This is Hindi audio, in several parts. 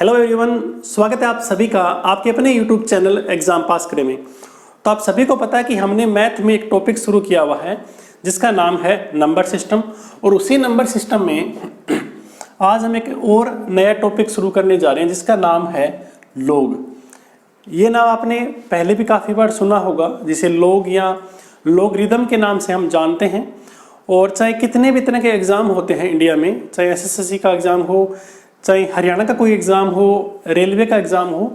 हेलो एवरीवन, स्वागत है आप सभी का आपके अपने यूट्यूब चैनल एग्जाम पास करे में। तो आप सभी को पता है कि हमने मैथ में एक टॉपिक शुरू किया हुआ है जिसका नाम है नंबर सिस्टम। और उसी नंबर सिस्टम में आज हम एक और नया टॉपिक शुरू करने जा रहे हैं जिसका नाम है लोग। ये नाम आपने पहले भी काफ़ी बार सुना होगा, जिसे लोग या लोगरिदम के नाम से हम जानते हैं। और चाहे कितने भी तरह के एग्ज़ाम होते हैं इंडिया में, चाहे एसएससी का एग्ज़ाम हो, चाहे हरियाणा का कोई एग्ज़ाम हो, रेलवे का एग्ज़ाम हो,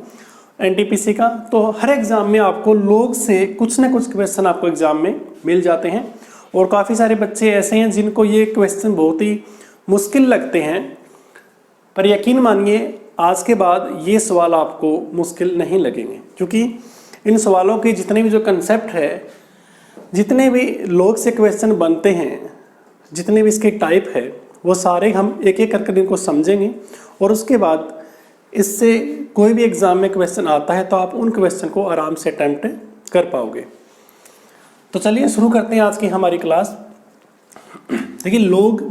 एनटीपीसी का, तो हर एग्ज़ाम में आपको लोग से कुछ ना कुछ क्वेश्चन आपको एग्ज़ाम में मिल जाते हैं। और काफ़ी सारे बच्चे ऐसे हैं जिनको ये क्वेश्चन बहुत ही मुश्किल लगते हैं, पर यकीन मानिए आज के बाद ये सवाल आपको मुश्किल नहीं लगेंगे, क्योंकि इन सवालों के जितने भी जो कंसेप्ट है, जितने भी लोग से क्वेश्चन बनते हैं, जितने भी इसके टाइप है, वो सारे हम एक एक करके इनको समझेंगे। और उसके बाद इससे कोई भी एग्ज़ाम में क्वेश्चन आता है तो आप उन क्वेश्चन को आराम से अटैम्प्ट कर पाओगे। तो चलिए शुरू करते हैं आज की हमारी क्लास। देखिए, लोग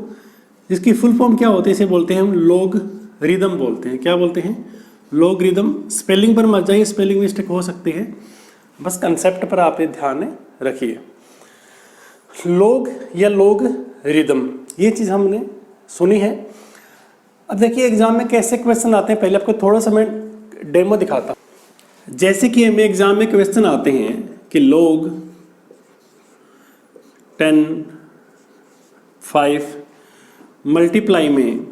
जिसकी फुल फॉर्म क्या होती है, इसे बोलते हैं हम लोगरिदम बोलते हैं। क्या बोलते हैं? लोगरिदम। स्पेलिंग पर मत जाइए, स्पेलिंग मिस्टेक हो सकती है, बस कंसेप्ट पर आप ध्यान रखिए। लोग या लोगरिदम, ये चीज़ हमने सुनी है। अब देखिए एग्जाम में कैसे क्वेश्चन आते हैं, पहले आपको थोड़ा सा मैं डेमो दिखाता हूँ। जैसे कि हमें एग्जाम में क्वेश्चन आते हैं कि लोग 10, 5 मल्टीप्लाई में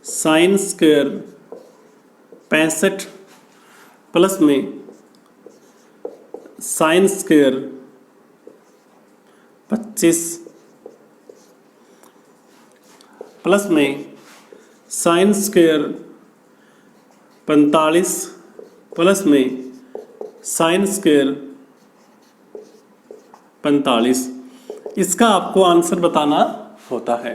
साइन स्क्वायर 65 प्लस में साइन स्क्वायर 25 प्लस में साइन स्क्वायर 45 प्लस में साइन स्क्वायर 45, इसका आपको आंसर बताना होता है।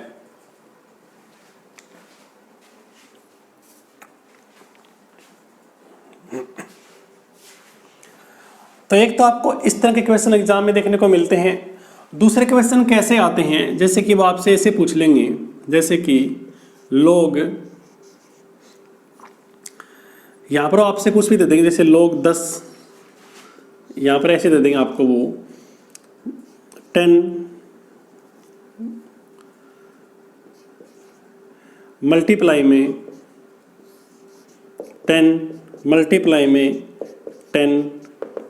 तो एक तो आपको इस तरह के क्वेश्चन एग्जाम में देखने को मिलते हैं। दूसरे क्वेश्चन कैसे आते हैं, जैसे कि वो आपसे ऐसे पूछ लेंगे, जैसे कि लोग, यहाँ पर आपसे कुछ भी दे देंगे, जैसे लोग 10, यहाँ पर ऐसे दे देंगे आपको वो 10 मल्टीप्लाई में 10 मल्टीप्लाई में 10,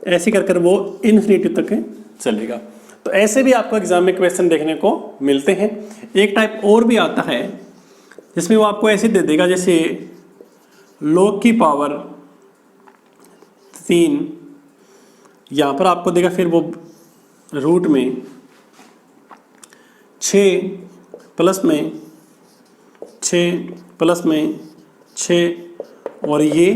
ऐसे कर कर वो इन्फिनिटी तक चलेगा। तो ऐसे भी आपको एग्जाम में क्वेश्चन देखने को मिलते हैं। एक टाइप और भी आता है जिसमें वो आपको ऐसे दे देगा, जैसे log की पावर 3, यहाँ पर आपको देगा फिर वो रूट में 6 प्लस में 6 प्लस में 6, और ये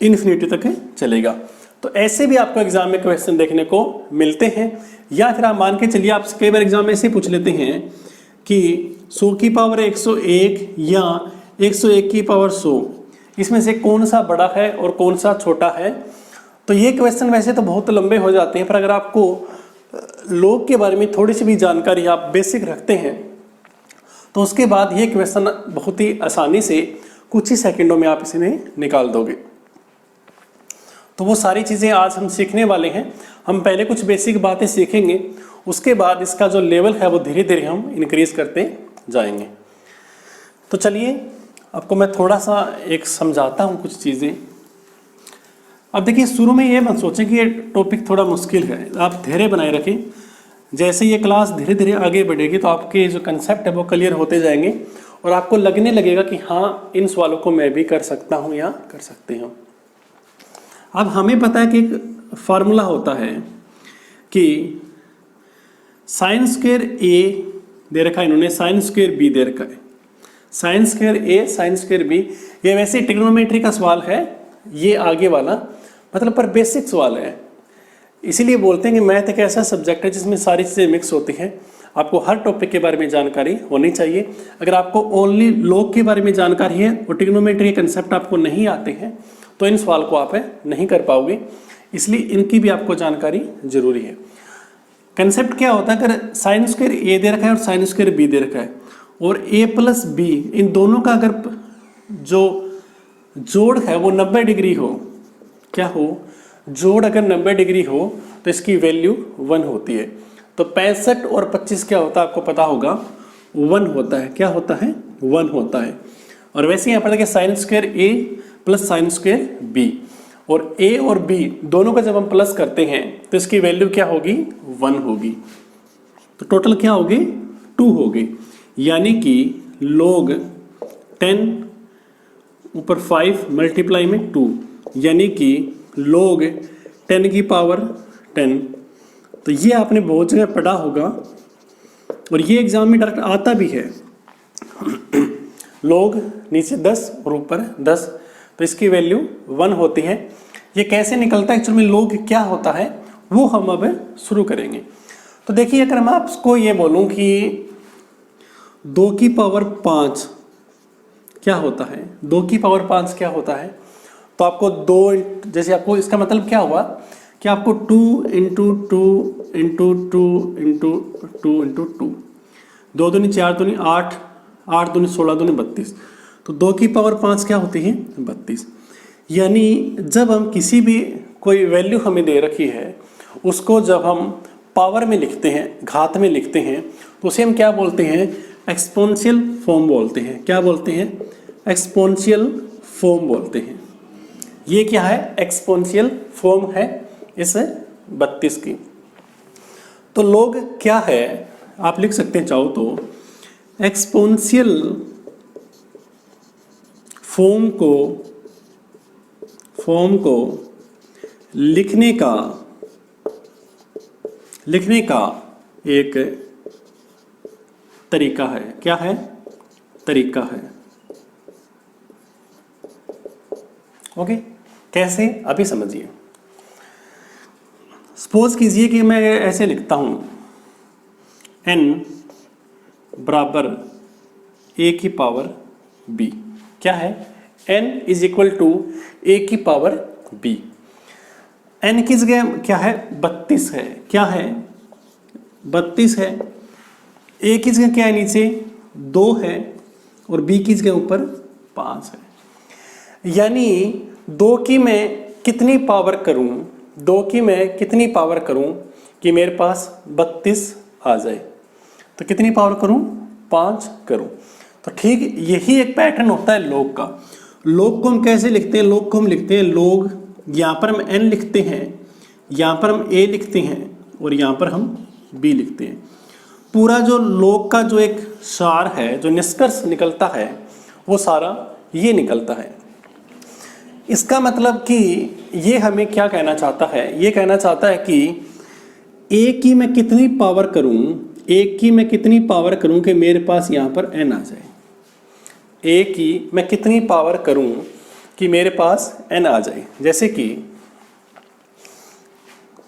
इन्फिनिटी तक चलेगा। तो ऐसे भी आपको एग्जाम में क्वेश्चन देखने को मिलते हैं। या फिर आप मान के चलिए, आप कई बार एग्जाम में ऐसे पूछ लेते हैं कि 100 की पावर 101 या 101 की पावर 100, इसमें से कौन सा बड़ा है और कौन सा छोटा है। तो ये क्वेश्चन वैसे तो बहुत लंबे हो जाते हैं, पर अगर आपको लोग के बारे में थोड़ी सी भी जानकारी आप बेसिक रखते हैं तो उसके बाद ये क्वेश्चन बहुत ही आसानी से कुछ ही सेकंडों में आप इसे निकाल दोगे। तो वो सारी चीज़ें आज हम सीखने वाले हैं। हम पहले कुछ बेसिक बातें सीखेंगे, उसके बाद इसका जो लेवल है वो धीरे धीरे हम इंक्रीज करते जाएंगे। तो चलिए आपको मैं थोड़ा सा एक समझाता हूँ कुछ चीज़ें। अब देखिए, शुरू में ये मत सोचें कि ये टॉपिक थोड़ा मुश्किल है, आप धैर्य बनाए रखें। जैसे ये क्लास धीरे धीरे आगे बढ़ेगी तो आपके जो कंसेप्ट है वो क्लियर होते जाएंगे और आपको लगने लगेगा कि हाँ, इन सवालों को मैं भी कर सकता हूँ या कर सकते हैं। अब हमें पता है कि एक फार्मूला होता है कि साइन स्क्वायर ए दे रखा है इन्होंने, साइन स्क्वायर बी दे रखा है। साइन स्क्वायर ए साइन स्क्वायर बी, ये वैसे ट्रिग्नोमेट्री का सवाल है, ये आगे वाला, मतलब पर बेसिक सवाल है। इसीलिए बोलते हैं कि मैथ एक ऐसा सब्जेक्ट है जिसमें सारी चीज़ें मिक्स होती हैं। आपको हर टॉपिक के बारे में जानकारी होनी चाहिए। अगर आपको ओनली लोग के बारे में जानकारी है और ट्रिग्नोमेट्री के कंसेप्ट आपको नहीं आते हैं तो इन सवाल को आप नहीं कर पाओगे, इसलिए इनकी भी आपको जानकारी जरूरी है। कंसेप्ट क्या होता है, अगर साइन स्क्वायर ए दे रखा है और साइन स्क्वायर बी दे रखा है और a प्लस बी, इन दोनों का अगर जो जोड़ है वो 90 डिग्री हो, क्या हो, जोड़ अगर 90 डिग्री हो तो इसकी वैल्यू 1 होती है। तो 65 और 25 क्या होता है आपको पता होगा, 1 होता है। क्या होता है, 1 होता है। और वैसे यहाँ पर देखिए साइन स्क्वायर ए प्लस साइन स्क्वायर बी, और ए और बी दोनों का जब हम प्लस करते हैं तो इसकी वैल्यू क्या होगी, 1 होगी। तो टोटल क्या होगी, 2 होगी। यानी कि log 10 ऊपर 5 मल्टीप्लाई में 2, यानी कि log 10 की पावर 10। तो ये आपने बहुत जगह पढ़ा होगा और ये एग्जाम में डायरेक्ट आता भी है। log नीचे 10 और ऊपर 10, तो इसकी वैल्यू 1 होती है। ये कैसे निकलता है एक्चुअली में, log क्या होता है वो हम अब शुरू करेंगे। तो देखिए अगर मैं आपको ये बोलूं कि 2 की पावर 5 क्या होता है, 2 की पावर 5 क्या होता है, तो आपको 2 जैसे आपको इसका मतलब क्या हुआ कि आपको 2 इंटू 2 इंटू 2 इंटू 2 इंटू 2, 2 दूनी 4 दूनी 8, 8 दूनी 16 दूनी 32, तो 2 की पावर 5 क्या होती है, 32। यानी जब हम किसी भी कोई वैल्यू हमें दे रखी है उसको जब हम पावर में लिखते हैं, घात में लिखते हैं, तो उसे हम क्या बोलते हैं, एक्सपोनेंशियल फॉर्म बोलते हैं। क्या बोलते हैं, एक्सपोनेंशियल फॉर्म बोलते हैं। ये क्या है, एक्सपोनेंशियल फॉर्म है इस 32 की। तो log क्या है आप लिख सकते हैं चाहो तो, एक्सपोनेंशियल फॉर्म को लिखने का एक तरीका है। क्या है, तरीका है। ओके, कैसे अभी समझिए। सपोज कीजिए कि मैं ऐसे लिखता हूं, n बराबर a की पावर b। क्या है, n is equal to a की पावर b। n की जगह क्या है, 32 है। क्या है, 32 है। a की जगह क्या है, नीचे 2 है, और b की जगह ऊपर 5 है। यानी 2 की मैं कितनी पावर करूं, 2 की मैं कितनी पावर करूं कि मेरे पास 32 आ जाए, तो कितनी पावर करूं, 5 करूं। तो ठीक यही एक पैटर्न होता है log का। log को हम कैसे लिखते हैं, log को हम लिखते हैं log, यहाँ पर हम n लिखते हैं, यहाँ पर हम a लिखते हैं, और यहाँ पर हम b लिखते हैं। पूरा जो log का जो एक सार है, जो निष्कर्ष निकलता है, वो सारा ये निकलता है। इसका मतलब कि ये हमें क्या कहना चाहता है, ये कहना चाहता है कि a की मैं कितनी पावर करूं, a की मैं कितनी पावर करूं कि मेरे पास यहाँ पर n आ जाए। a की मैं कितनी पावर करूं कि मेरे पास n आ जाए। जैसे कि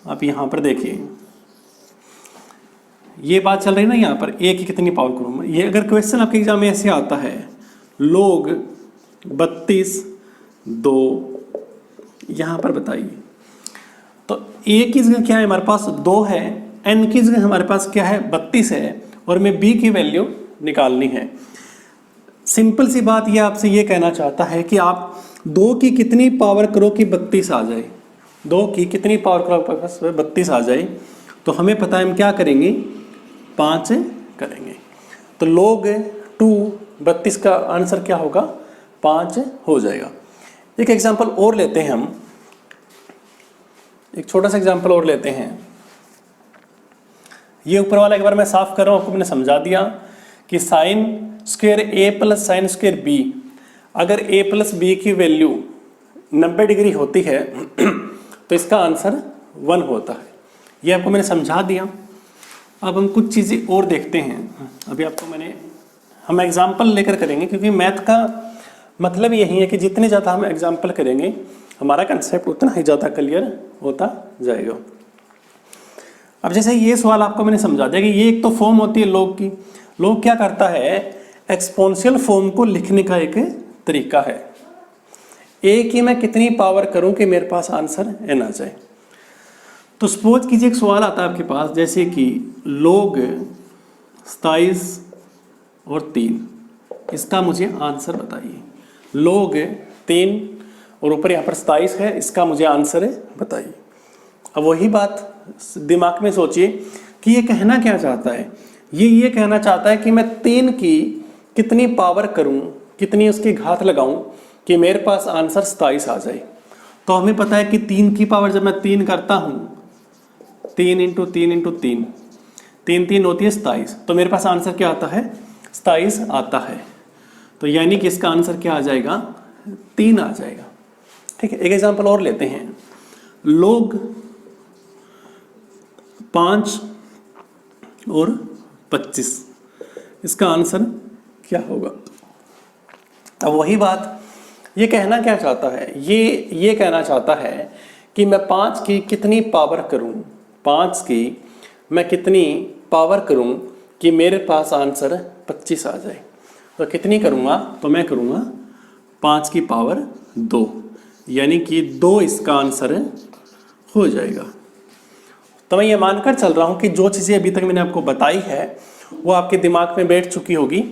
आप यहाँ पर देखिए, ये बात चल रही है ना, यहाँ पर a की कितनी पावर करूँ। ये अगर क्वेश्चन आपके एग्जाम में ऐसे आता है, log 32 2, यहाँ पर बताइए, तो a की जगह क्या है हमारे पास 2 है, n की जगह हमारे पास क्या है 32 है, और मैं b की वैल्यू निकालनी है। सिंपल सी बात ये आपसे ये कहना चाहता है कि आप 2 की कितनी पावर करो कि 32 आ जाए, 2 की कितनी पावर करो 32 आ जाए, तो हमें पता है हम क्या करेंगे, 5 करेंगे। तो log 2 32 का आंसर क्या होगा, 5 हो जाएगा। एक एग्जांपल और लेते हैं हम, एक छोटा सा एग्जांपल और लेते हैं। ये ऊपर वाला एक बार मैं साफ कर रहा हूँ, आपको मैंने समझा दिया कि sine square a plus sine square b, अगर a प्लस b की वैल्यू 90 डिग्री होती है तो इसका आंसर 1 होता है। ये आपको मैंने समझा दिया। अब हम कुछ चीज़ें और देखते हैं। अभी आपको हम एग्जाम्पल लेकर करेंगे, क्योंकि मैथ का मतलब यही है कि जितने ज़्यादा हम एग्जाम्पल करेंगे हमारा कंसेप्ट उतना ही ज़्यादा क्लियर होता जाएगा। अब जैसे ये सवाल आपको मैंने समझा दिया कि ये एक तो फॉर्म होती है log की। log क्या करता है, एक्सपोनेंशियल फॉर्म को लिखने का एक तरीका है। a की मैं कितनी पावर करूं कि मेरे पास आंसर n आ जाए। तो सपोज कीजिए एक सवाल आता है आपके पास, जैसे कि log 27 और 3, इसका मुझे आंसर बताइए। log 3 और ऊपर यहाँ पर 27 है, इसका मुझे आंसर है बताइए। अब वही बात दिमाग में सोचिए कि ये कहना क्या चाहता है। ये कहना चाहता है कि मैं 3 की कितनी पावर करूं, कितनी उसकी घात लगाऊं कि मेरे पास आंसर 27 आ जाए। तो हमें पता है कि 3 की पावर जब मैं 3 करता हूं, 3 इंटू 3 इंटू 3, 3 3 होती है 27, तो मेरे पास आंसर क्या आता है, 27 आता है। तो यानी कि इसका आंसर क्या आ जाएगा, 3 आ जाएगा। ठीक है, एक एग्जांपल और लेते हैं। लोग 5 और 25, इसका आंसर क्या होगा। अब वही बात, ये कहना क्या चाहता है, ये कहना चाहता है कि मैं 5 की कितनी पावर करूं, 5 की मैं कितनी पावर करूं कि मेरे पास आंसर 25 आ जाए। तो कितनी करूंगा, तो मैं करूंगा 5 की पावर 2, यानी कि 2 इसका आंसर हो जाएगा। तो मैं ये मानकर चल रहा हूं कि जो चीज़ें अभी तक मैंने आपको बताई है वो आपके दिमाग में बैठ चुकी होगी।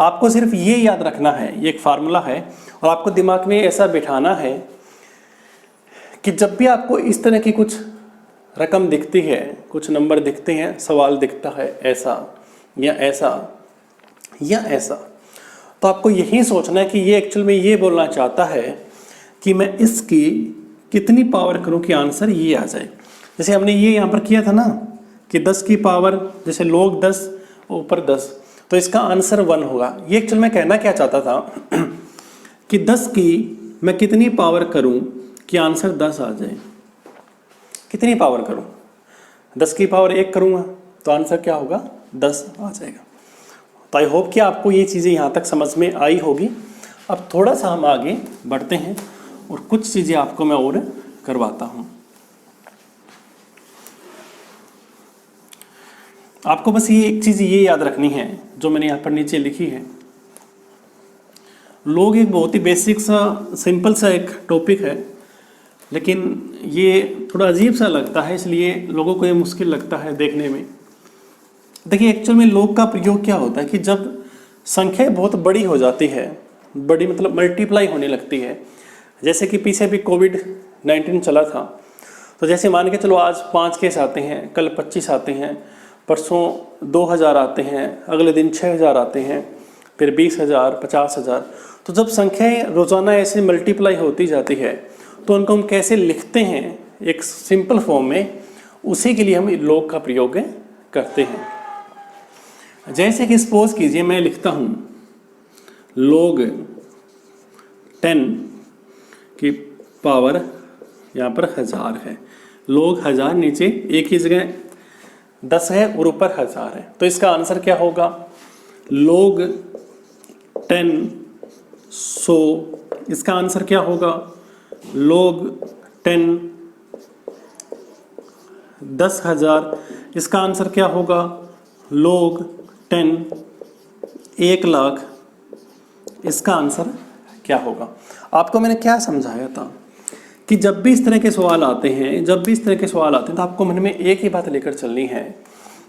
आपको सिर्फ ये याद रखना है, ये एक फार्मूला है, और आपको दिमाग में ऐसा बिठाना है कि जब भी आपको इस तरह की कुछ रकम दिखती है, कुछ नंबर दिखते हैं, सवाल दिखता है ऐसा या ऐसा या ऐसा, तो आपको यही सोचना है कि ये एक्चुअल में ये बोलना चाहता है कि मैं इसकी कितनी पावर करूं कि आंसर ये आ जाए। जैसे हमने ये यहाँ पर किया था ना कि 10 की पावर, जैसे लोग 10 ऊपर 10, तो इसका आंसर 1 होगा। ये एक्चुअल में कहना क्या चाहता था कि 10 की मैं कितनी पावर करूं कि आंसर 10 आ जाए। कितनी पावर करूं, 10 की पावर 1 करूंगा तो आंसर क्या होगा, 10 आ जाएगा। तो आई होप कि आपको ये चीज़ें यहाँ तक समझ में आई होगी। अब थोड़ा सा हम आगे बढ़ते हैं और कुछ चीज़ें आपको मैं और करवाता हूँ। आपको बस ये एक चीज़ ये याद रखनी है जो मैंने यहाँ पर नीचे लिखी है। लोग एक बहुत ही बेसिक सा, सिंपल सा एक टॉपिक है, लेकिन ये थोड़ा अजीब सा लगता है, इसलिए लोगों को ये मुश्किल लगता है देखने में। देखिए एक्चुअल में लोग का प्रयोग क्या होता है कि जब संख्या बहुत बड़ी हो जाती है, बड़ी मतलब मल्टीप्लाई होने लगती है, जैसे कि पीछे भी कोविड-19 चला था, तो जैसे मान के चलो आज 5 केस आते हैं, कल 25 आते हैं, परसों 2000 आते हैं, अगले दिन 6000 आते हैं, फिर 20,000, 50,000। तो जब संख्याएँ रोज़ाना ऐसे मल्टीप्लाई होती जाती है तो उनको हम कैसे लिखते हैं एक सिंपल फॉर्म में, उसी के लिए हम लोग का प्रयोग करते हैं। जैसे कि सपोज कीजिए मैं लिखता हूँ लोग 10 की पावर, यहाँ पर 1000 है, लोग 1000 नीचे एक ही जगह 10 है और ऊपर 1000 है, तो इसका आंसर क्या होगा, लोग 10 100, इसका आंसर क्या होगा, लोग 10 10,000, इसका आंसर क्या होगा, लोग 10 1,00,000, इसका आंसर क्या होगा। आपको मैंने क्या समझाया था कि जब भी इस तरह के सवाल आते हैं, तो आपको मन में एक ही बात लेकर चलनी है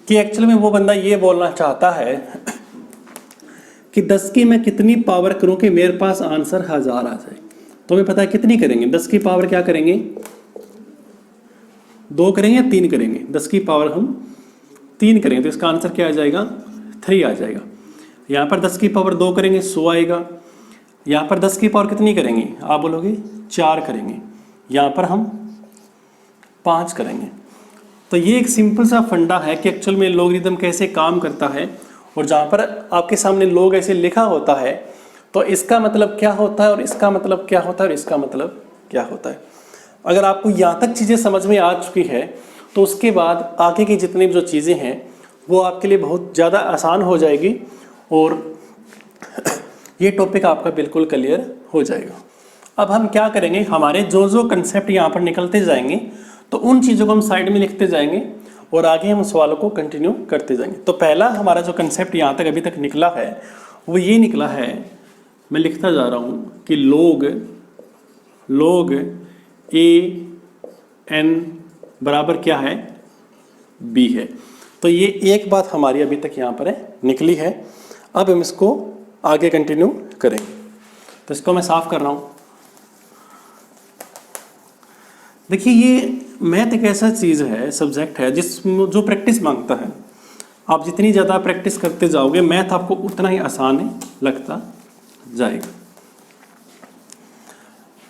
कि एक्चुअल में वो बंदा ये बोलना चाहता है कि 10 की मैं कितनी पावर करूं कि मेरे पास आंसर 1000 आ जाए। तो हमें पता है कितनी करेंगे, 10 की पावर क्या करेंगे, 2 करेंगे या 3 करेंगे, 10 की पावर हम 3 करेंगे तो इसका आंसर क्या आ जाएगा, 3 आ जाएगा। यहाँ पर 10 की पावर 2 करेंगे 100 आएगा। यहाँ पर 10 की पावर कितनी करेंगे, आप बोलोगे 4 करेंगे, यहाँ पर हम 5 करेंगे। तो ये एक सिंपल सा फंडा है कि एक्चुअल में लॉगरिथम कैसे काम करता है, और जहाँ पर आपके सामने लोग ऐसे लिखा होता है तो इसका मतलब क्या होता है और इसका मतलब क्या होता है और इसका मतलब क्या होता है। अगर आपको यहाँ तक चीज़ें समझ में आ चुकी है तो उसके बाद आगे की जितनी भी जो चीज़ें हैं वो आपके लिए बहुत ज़्यादा आसान हो जाएगी और ये टॉपिक आपका बिल्कुल क्लियर हो जाएगा। अब हम क्या करेंगे, हमारे जो जो कंसेप्ट यहाँ पर निकलते जाएंगे तो उन चीज़ों को हम साइड में लिखते जाएंगे और आगे हम सवालों को कंटिन्यू करते जाएंगे। तो पहला हमारा जो कंसेप्ट यहाँ तक अभी तक निकला है वो ये निकला है, मैं लिखता जा रहा हूँ कि लोग AN बराबर क्या है, B है। तो ये एक बात हमारी अभी तक यहाँ पर निकली है। अब हम इसको आगे कंटिन्यू करेंगे। तो इसको मैं साफ कर रहा हूँ। देखिए ये मैथ एक ऐसा चीज़ है, सब्जेक्ट है जिसमें जो प्रैक्टिस मांगता है। आप जितनी ज़्यादा प्रैक्टिस करते जाओगे मैथ आपको उतना ही आसान लगता जाएगा।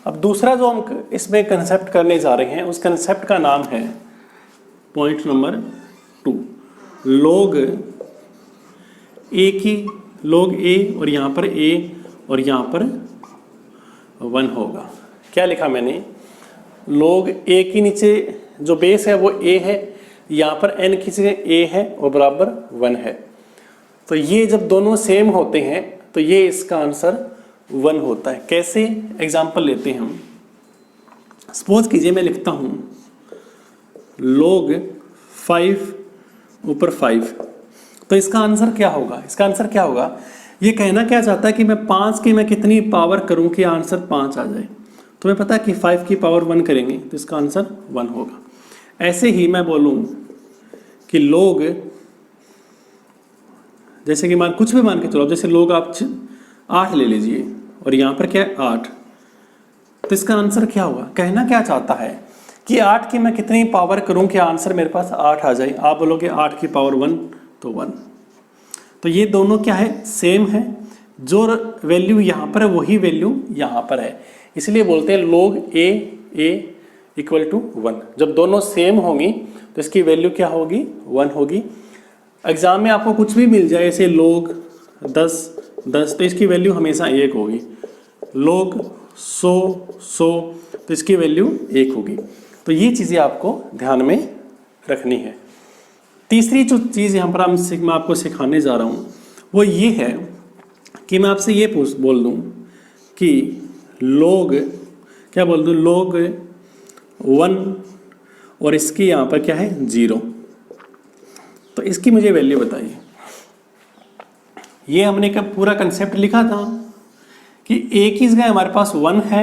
अब दूसरा जो हम इसमें कंसेप्ट करने जा रहे हैं उस कंसेप्ट का नाम है पॉइंट नंबर 2, log a और यहाँ पर a और यहाँ पर 1 होगा। क्या लिखा मैंने, log a के नीचे जो बेस है वो a है, यहाँ पर n की जगह a है और बराबर 1 है। तो ये जब दोनों सेम होते हैं तो ये इसका आंसर 1 होता है। कैसे, एग्जाम्पल लेते हैं हम। सपोज कीजिए मैं लिखता हूँ log 5 ऊपर 5, तो इसका आंसर क्या होगा? इसका आंसर क्या होगा? ये कहना क्या चाहता है कि मैं 5 की मैं कितनी पावर करूं कि आंसर 5 आ जाए। तो मैं पता है कि 5 की पावर 1 करेंगे तो इसका आंसर 1 होगा। ऐसे ही मैं बोलूं कि log, जैसे कि कुछ भी मान के चलो, जैसे log आप 8 ले लीजिए और यहाँ पर क्या है 8, तो इसका आंसर क्या होगा? कहना क्या चाहता है कि 8 की मैं कितनी पावर करूं कि आंसर मेरे पास 8 आ जाए। आप बोलोगे 8 की पावर 1 तो 1। तो ये दोनों क्या है, सेम है। जो वैल्यू यहाँ पर है वही वैल्यू यहाँ पर है, इसलिए बोलते हैं log a इक्वल टू 1। जब दोनों सेम होंगी तो इसकी वैल्यू क्या होगी? 1 होगी। एग्जाम में आपको कुछ भी मिल जाए, ऐसे log 10 तो इसकी वैल्यू हमेशा 1 होगी। log 100 तो इसकी वैल्यू 1 होगी। तो ये चीज़ें आपको ध्यान में रखनी है। तीसरी जो चीज़ यहाँ पर मैं आपको सिखाने जा रहा हूँ वो ये है कि मैं आपसे ये बोल दूँ कि log, क्या बोल दूँ, log 1 और इसकी यहाँ पर क्या है 0, तो इसकी मुझे वैल्यू बताइए। ये हमने कब पूरा कंसेप्ट लिखा था कि a की जगह हमारे पास 1 है,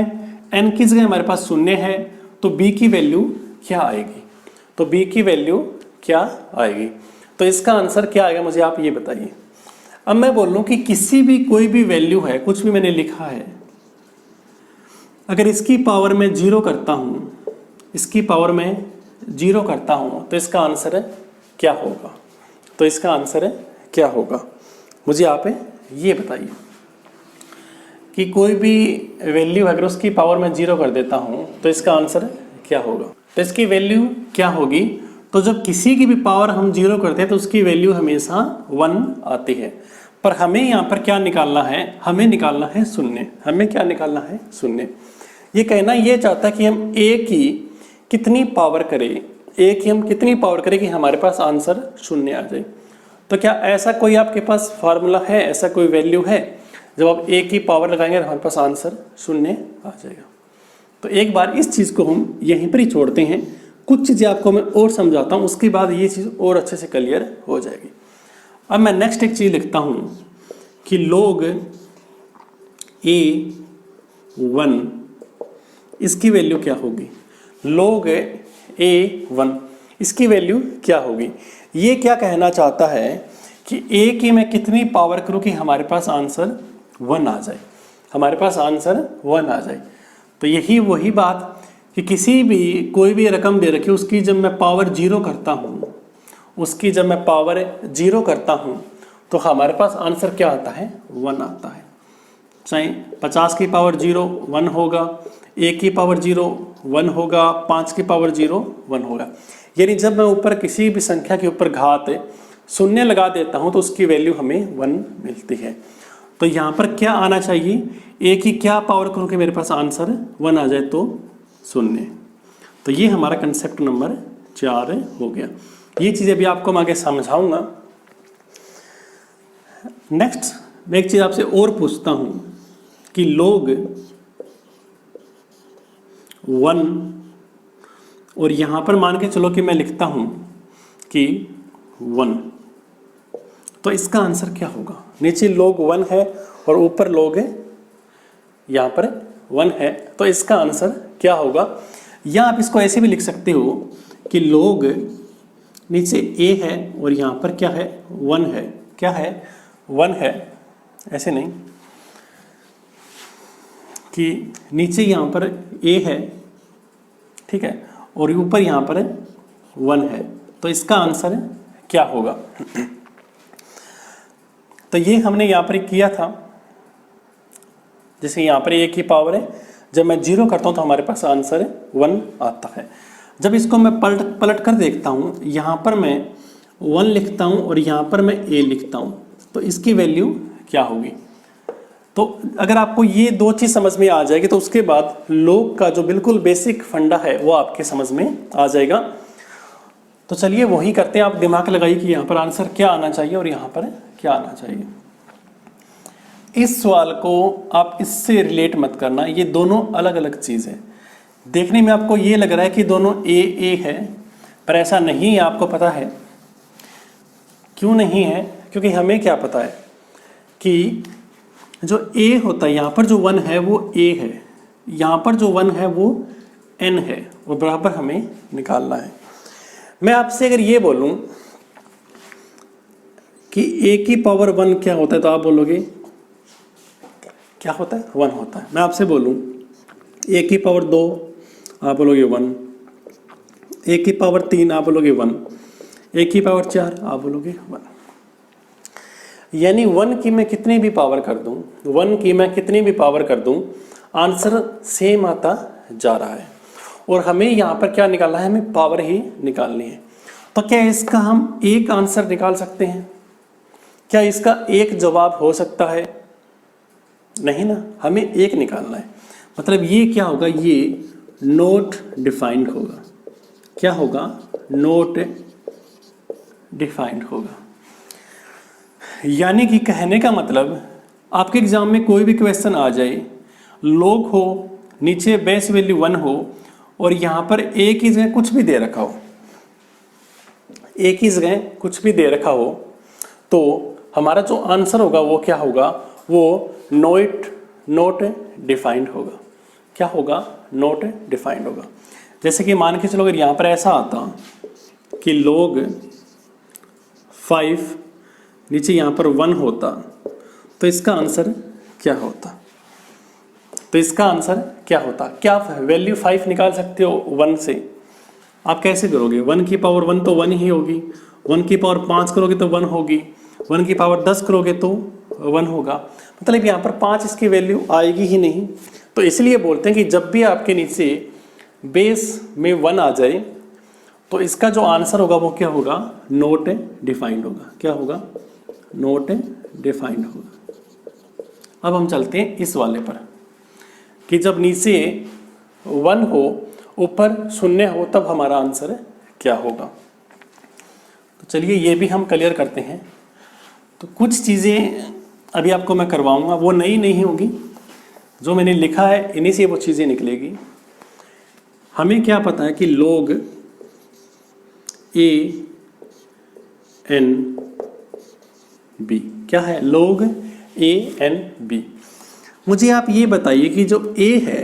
n की जगह हमारे पास 0 है, तो b की वैल्यू क्या आएगी? तो b की वैल्यू क्या आएगी? तो इसका आंसर क्या आएगा मुझे आप ये बताइए। अब मैं बोल लूँ कि किसी भी कोई भी वैल्यू है, कुछ भी मैंने लिखा है, अगर इसकी पावर में 0 करता हूँ, इसकी पावर में 0 करता हूँ तो इसका आंसर क्या होगा? तो इसका आंसर क्या होगा मुझे आप ये बताइए कि कोई भी वैल्यू अगर उसकी पावर में 0 कर देता हूँ तो इसका आंसर क्या होगा? तो इसकी वैल्यू क्या होगी? तो जब किसी की भी पावर हम 0 करते हैं तो उसकी वैल्यू हमेशा 1 आती है। पर हमें यहाँ पर क्या निकालना है? हमें निकालना है 0। हमें क्या निकालना है? 0। ये कहना ये चाहता है कि हम a की कितनी पावर करें, a की हम कितनी पावर करें कि हमारे पास आंसर 0 आ जाए। तो क्या ऐसा कोई आपके पास फार्मूला है, ऐसा कोई वैल्यू है जब आप a की पावर लगाएंगे हमारे पास आंसर 0 आ जाएगा? तो एक बार इस चीज़ को हम यहीं पर ही छोड़ते हैं, कुछ चीज़ें आपको मैं और समझाता हूँ, उसके बाद ये चीज़ और अच्छे से क्लियर हो जाएगी। अब मैं नेक्स्ट एक चीज़ लिखता हूँ कि log a1 इसकी वैल्यू क्या होगी? log a1 इसकी वैल्यू क्या होगी? ये क्या कहना चाहता है कि a की मैं कितनी पावर करूँ कि हमारे पास आंसर 1 आ जाए, हमारे पास आंसर 1 आ जाए। तो यही वही बात कि किसी भी कोई भी रकम दे रखी उसकी जब मैं पावर 0 करता हूँ, उसकी जब मैं पावर 0 करता हूँ तो हमारे पास आंसर क्या आता है? 1 आता है। चाहे 50 की पावर 0 1 होगा, 1 की पावर 0 1 होगा, 5 की पावर 0 1 होगा। यानी जब मैं ऊपर किसी भी संख्या के ऊपर घात 0 लगा देता हूँ तो उसकी वैल्यू हमें 1 मिलती है। तो यहाँ पर क्या आना चाहिए? a की क्या पावर करूँ कि मेरे पास आंसर 1 आ जाए? तो 0। तो ये हमारा कंसेप्ट नंबर 4 हो गया। ये चीज़ अभी आपको मैं आगे समझाऊंगा। नेक्स्ट मैं एक चीज़ आपसे और पूछता हूँ कि log 1 और यहाँ पर मान के चलो कि मैं लिखता हूँ कि 1, तो इसका आंसर क्या होगा? नीचे log 1 है और ऊपर log यहाँ पर 1 है, तो इसका आंसर क्या होगा? या आप इसको ऐसे भी लिख सकते हो कि log नीचे a है और यहाँ पर क्या है? 1 है। क्या है? 1 है। ऐसे नहीं कि नीचे यहाँ पर a है ठीक है, और ऊपर यहाँ पर 1 है, तो इसका आंसर क्या होगा? तो ये हमने यहाँ पर किया था, जैसे यहाँ पर a की पावर है, जब मैं 0 करता हूँ तो हमारे पास आंसर 1 आता है। जब इसको मैं पलट कर देखता हूँ, यहाँ पर मैं 1 लिखता हूँ और यहाँ पर मैं a लिखता हूँ, तो इसकी वैल्यू क्या होगी? तो अगर आपको ये दो चीज़ समझ में आ जाएगी तो उसके बाद लोग का जो बिल्कुल बेसिक फंडा है वो आपके समझ में आ जाएगा। तो चलिए वही करते हैं, आप दिमाग लगाइए कि यहाँ पर आंसर क्या आना चाहिए और यहाँ पर क्या आना चाहिए। इस सवाल को आप इससे रिलेट मत करना, ये दोनों अलग अलग चीज़ है। देखने में आपको ये लग रहा है कि दोनों ए है, पर ऐसा नहीं है। आपको पता है क्यों नहीं है? क्योंकि हमें क्या पता है कि जो a होता है, यहाँ पर जो 1 है वो a है, यहाँ पर जो 1 है वो n है, वो बराबर हमें निकालना है। मैं आपसे अगर ये बोलूँ कि a की पावर 1 क्या होता है, तो आप बोलोगे क्या होता है? 1 होता है। मैं आपसे बोलूँ a की पावर 2, आप बोलोगे 1, a की पावर 3, आप बोलोगे 1, a की पावर 4, आप बोलोगे 1। यानी 1 की मैं कितनी भी पावर कर दूं, 1 की मैं कितनी भी पावर कर दूं, आंसर सेम आता जा रहा है। और हमें यहाँ पर क्या निकालना है? हमें पावर ही निकालनी है। तो क्या इसका हम एक आंसर निकाल सकते हैं? क्या इसका एक जवाब हो सकता है? नहीं ना, हमें एक निकालना है। मतलब ये क्या होगा? ये नॉट डिफाइंड होगा। क्या होगा? नॉट डिफाइंड होगा। यानी कि कहने का मतलब, आपके एग्जाम में कोई भी क्वेश्चन आ जाए, लॉग हो, नीचे बेस वैल्यू 1 हो और यहाँ पर a की जगह कुछ भी दे रखा हो, a की जगह कुछ भी दे रखा हो, तो हमारा जो आंसर होगा वो क्या होगा? वो नॉट डिफाइंड होगा। क्या होगा? नॉट डिफाइंड होगा। जैसे कि मान के चलो अगर यहाँ पर ऐसा आता कि log 5 नीचे यहाँ पर 1 होता, तो इसका आंसर क्या होता? तो इसका आंसर क्या होता? क्या आप वैल्यू 5 निकाल सकते हो 1 से? आप कैसे करोगे? 1 की पावर 1 तो 1 ही होगी, 1 की पावर 5 करोगे तो 1 होगी, 1 की पावर 10 करोगे तो 1 होगा। मतलब यहाँ पर 5 इसकी वैल्यू आएगी ही नहीं। तो इसलिए बोलते हैं कि जब भी आपके नीचे बेस में 1 आ जाए तो इसका जो आंसर होगा वो क्या होगा? नॉट डिफाइंड होगा। क्या होगा? नॉट डिफाइंड होगा। अब हम चलते हैं इस वाले पर कि जब नीचे 1 हो, ऊपर 0 हो, तब हमारा आंसर क्या होगा। तो चलिए ये भी हम क्लियर करते हैं। तो कुछ चीज़ें अभी आपको मैं करवाऊंगा, वो नई नहीं होगी, जो मैंने लिखा है इन्हीं से वो चीज़ें निकलेगी। हमें क्या पता है कि log a n b क्या है? log a n b। मुझे आप ये बताइए कि जो a है,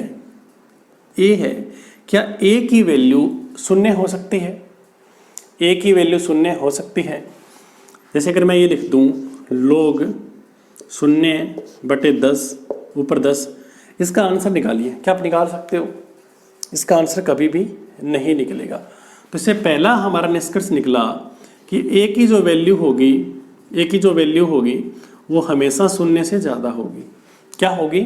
क्या a की वैल्यू 0 हो सकती है? a की वैल्यू 0 हो सकती है। जैसे अगर मैं ये लिख दूं log 0/10 ऊपर 10, इसका आंसर निकालिए। क्या आप निकाल सकते हो? इसका आंसर कभी भी नहीं निकलेगा। तो इससे पहला हमारा निष्कर्ष निकला कि a की जो वैल्यू होगी वो हमेशा 0 से ज़्यादा होगी। क्या होगी?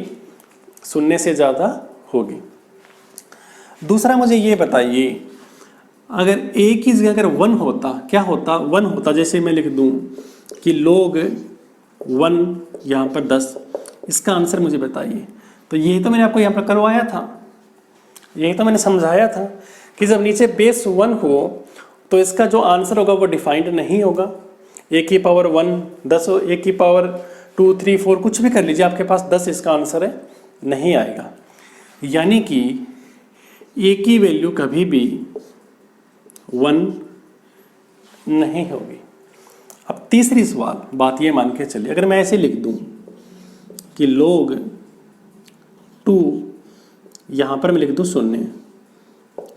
0 से ज़्यादा होगी। दूसरा मुझे ये बताइए, अगर a की जगह अगर 1 होता, क्या होता? 1 होता। जैसे मैं लिख दूं कि log 1 यहाँ पर 10, इसका आंसर मुझे बताइए। तो यही तो मैंने आपको यहाँ पर करवाया था, यही तो मैंने समझाया था कि जब नीचे बेस 1 हो तो इसका जो आंसर होगा वो डिफाइंड नहीं होगा। a की पावर 1 10 हो, a की पावर 2 3 4 कुछ भी कर लीजिए, आपके पास 10 इसका आंसर नहीं आएगा। यानी कि a की वैल्यू कभी भी 1 नहीं होगी। अब तीसरी सवाल बात ये मान के चलिए, अगर मैं ऐसे लिख दूं कि log 2 यहाँ पर मैं लिख दूं 0,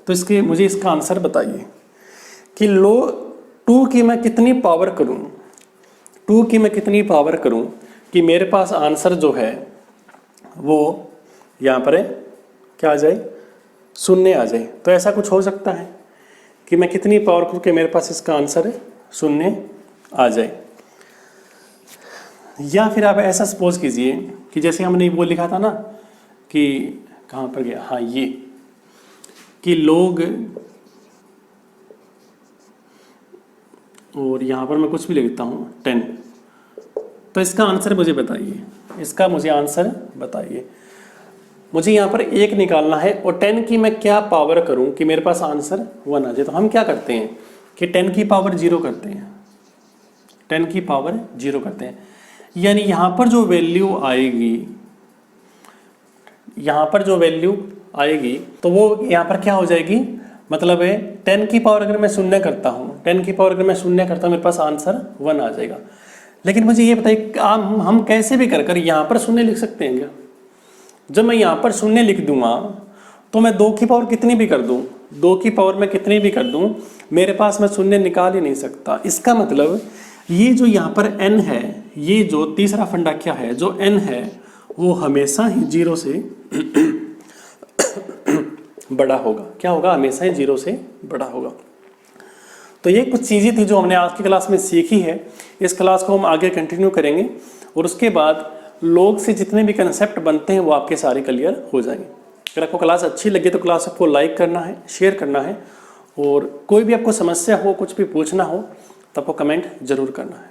तो मुझे इसका आंसर बताइए कि log 2 की मैं कितनी पावर करूं, 2 की मैं कितनी पावर करूं कि मेरे पास आंसर जो है वो यहाँ पर क्या आ जाए? शून्य आ जाए। तो ऐसा कुछ हो सकता है कि मैं कितनी पावर करूँ कि मेरे पास इसका आंसर शून्य आ जाए। या फिर आप ऐसा सपोज कीजिए कि जैसे हमने वो लिखा था ना कि कहाँ पर गया, हाँ ये, कि लोग, और यहाँ पर मैं कुछ भी लिखता हूँ 10। तो इसका आंसर मुझे बताइए, इसका मुझे आंसर बताइए। मुझे यहाँ पर 1 निकालना है और 10 की मैं क्या पावर करूँ कि मेरे पास आंसर 1 आ जाए। तो हम क्या करते हैं कि 10 की पावर 0 करते हैं, 10 की पावर 0 करते हैं। यानी यहाँ पर जो वैल्यू आएगी, यहाँ पर जो वैल्यू आएगी तो वो यहाँ पर क्या हो जाएगी, मतलब है 10 की पावर अगर मैं शून्य करता हूँ, 10 की पावर अगर मैं शून्य करता हूँ, मेरे पास आंसर 1 आ जाएगा। लेकिन मुझे ये बताइए हम कैसे भी कर यहाँ पर शून्य लिख सकते हैं क्या? जब मैं यहाँ पर शून्य लिख दूंगा तो मैं 2 की पावर कितनी भी कर दूँ, 2 की पावर मैं कितनी भी कर दूँ, मेरे पास मैं शून्य निकाल ही नहीं सकता। इसका मतलब ये जो यहाँ पर n है, ये जो तीसरा फंडा क्या है, जो n है वो हमेशा ही 0 से बड़ा होगा। क्या होगा? हमेशा ही 0 से बड़ा होगा। तो ये कुछ चीज़ें थी जो हमने आज की क्लास में सीखी है। इस क्लास को हम आगे कंटिन्यू करेंगे और उसके बाद लोग से जितने भी कंसेप्ट बनते हैं वो आपके सारे क्लियर हो जाएंगे। अगर आपको क्लास अच्छी लगे तो क्लास आपको लाइक करना है, शेयर करना है, और कोई भी आपको समस्या हो, कुछ भी पूछना हो तो आपको कमेंट जरूर करना है।